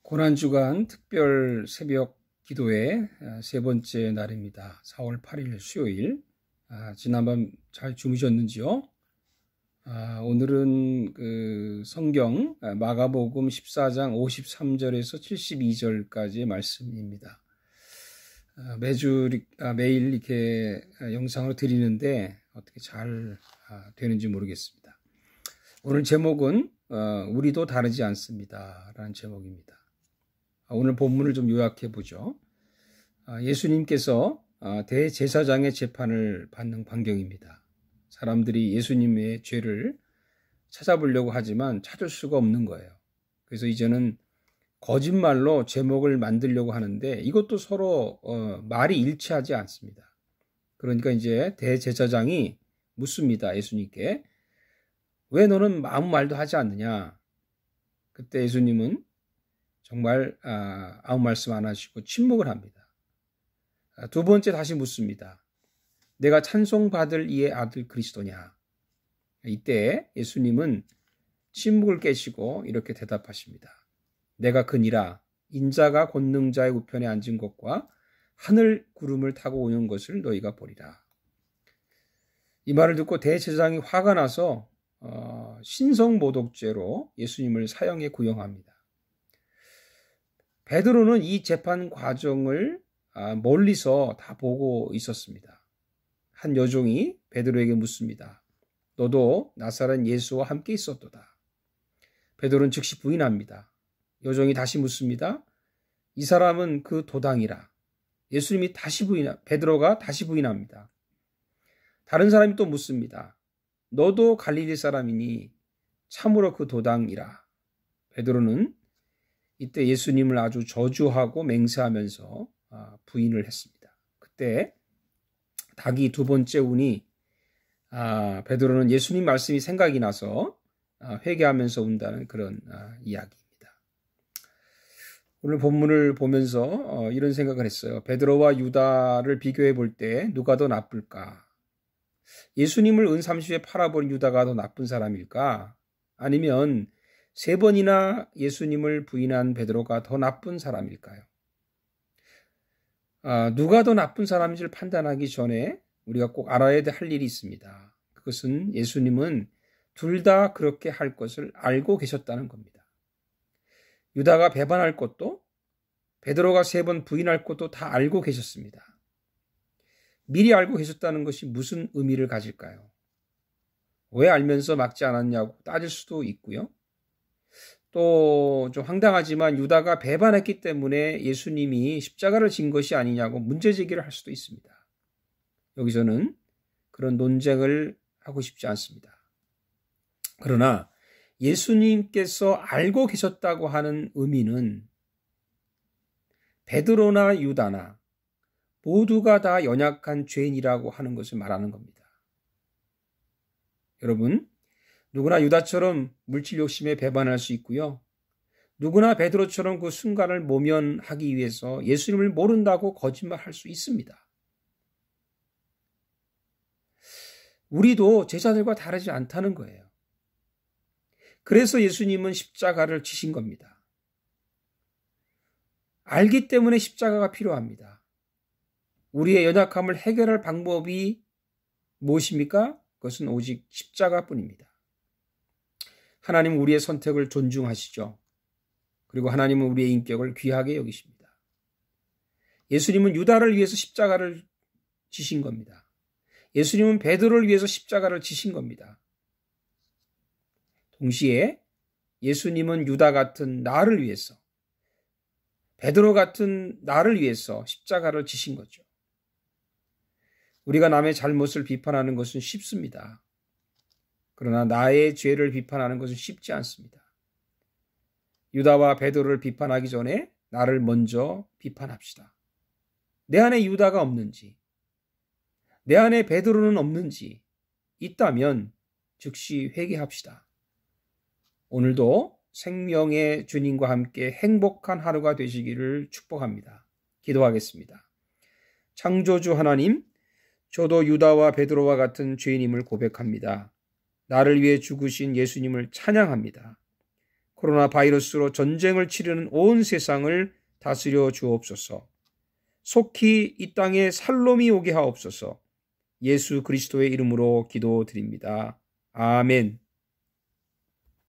고난주간 특별 새벽 기도의 세 번째 날입니다. 4월 8일 수요일. 지난밤 잘 주무셨는지요? 오늘은 성경 마가복음 14장 53절에서 72절까지의 말씀입니다. 매일 이렇게 영상으로 드리는데 어떻게 잘 되는지 모르겠습니다. 오늘 제목은 우리도 다르지 않습니다 라는 제목입니다. 오늘 본문을 좀 요약해 보죠. 예수님께서 대제사장의 재판을 받는 광경입니다. 사람들이 예수님의 죄를 찾아보려고 하지만 찾을 수가 없는 거예요. 그래서 이제는 거짓말로 제목을 만들려고 하는데 이것도 서로 말이 일치하지 않습니다. 그러니까 이제 대제사장이 묻습니다. 예수님께. 왜 너는 아무 말도 하지 않느냐? 그때 예수님은 정말 아무 말씀 안 하시고 침묵을 합니다. 두 번째 다시 묻습니다. 내가 찬송받을 이의 아들 그리스도냐? 이때 예수님은 침묵을 깨시고 이렇게 대답하십니다. 내가 그니라 인자가 권능자의 우편에 앉은 것과 하늘 구름을 타고 오는 것을 너희가 보리라. 이 말을 듣고 대제사장이 화가 나서 신성모독죄로 예수님을 사형에 구형합니다. 베드로는 이 재판 과정을 멀리서 다 보고 있었습니다. 한 여종이 베드로에게 묻습니다. 너도 나사렛 예수와 함께 있었도다. 베드로는 즉시 부인합니다. 여종이 다시 묻습니다. 이 사람은 그 도당이라. 예수님이 베드로가 다시 부인합니다. 다른 사람이 또 묻습니다. 너도 갈릴리 사람이니 참으로 그 도당이라. 베드로는 이때 예수님을 아주 저주하고 맹세하면서 부인을 했습니다. 그때 닭이 두 번째 우니 베드로는 예수님 말씀이 생각이 나서 회개하면서 운다는 그런 이야기입니다. 오늘 본문을 보면서 이런 생각을 했어요. 베드로와 유다를 비교해 볼 때 누가 더 나쁠까? 예수님을 은삼시에 팔아버린 유다가 더 나쁜 사람일까? 아니면 세 번이나 예수님을 부인한 베드로가 더 나쁜 사람일까요? 누가 더 나쁜 사람인지를 판단하기 전에 우리가 꼭 알아야 할 일이 있습니다. 그것은 예수님은 둘 다 그렇게 할 것을 알고 계셨다는 겁니다. 유다가 배반할 것도 베드로가 세 번 부인할 것도 다 알고 계셨습니다. 미리 알고 계셨다는 것이 무슨 의미를 가질까요? 왜 알면서 막지 않았냐고 따질 수도 있고요. 또 좀 황당하지만 유다가 배반했기 때문에 예수님이 십자가를 진 것이 아니냐고 문제제기를 할 수도 있습니다. 여기서는 그런 논쟁을 하고 싶지 않습니다. 그러나 예수님께서 알고 계셨다고 하는 의미는 베드로나 유다나 모두가 다 연약한 죄인이라고 하는 것을 말하는 겁니다. 여러분, 누구나 유다처럼 물질 욕심에 배반할 수 있고요. 누구나 베드로처럼 그 순간을 모면하기 위해서 예수님을 모른다고 거짓말할 수 있습니다. 우리도 제자들과 다르지 않다는 거예요. 그래서 예수님은 십자가를 지신 겁니다. 알기 때문에 십자가가 필요합니다. 우리의 연약함을 해결할 방법이 무엇입니까? 그것은 오직 십자가뿐입니다. 하나님은 우리의 선택을 존중하시죠. 그리고 하나님은 우리의 인격을 귀하게 여기십니다. 예수님은 유다를 위해서 십자가를 지신 겁니다. 예수님은 베드로를 위해서 십자가를 지신 겁니다. 동시에 예수님은 유다 같은 나를 위해서, 베드로 같은 나를 위해서 십자가를 지신 거죠. 우리가 남의 잘못을 비판하는 것은 쉽습니다. 그러나 나의 죄를 비판하는 것은 쉽지 않습니다. 유다와 베드로를 비판하기 전에 나를 먼저 비판합시다. 내 안에 유다가 없는지, 내 안에 베드로는 없는지 있다면 즉시 회개합시다. 오늘도 생명의 주님과 함께 행복한 하루가 되시기를 축복합니다. 기도하겠습니다. 창조주 하나님, 저도 유다와 베드로와 같은 죄인임을 고백합니다. 나를 위해 죽으신 예수님을 찬양합니다. 코로나 바이러스로 전쟁을 치르는 온 세상을 다스려 주옵소서. 속히 이 땅에 살롬이 오게 하옵소서. 예수 그리스도의 이름으로 기도드립니다. 아멘.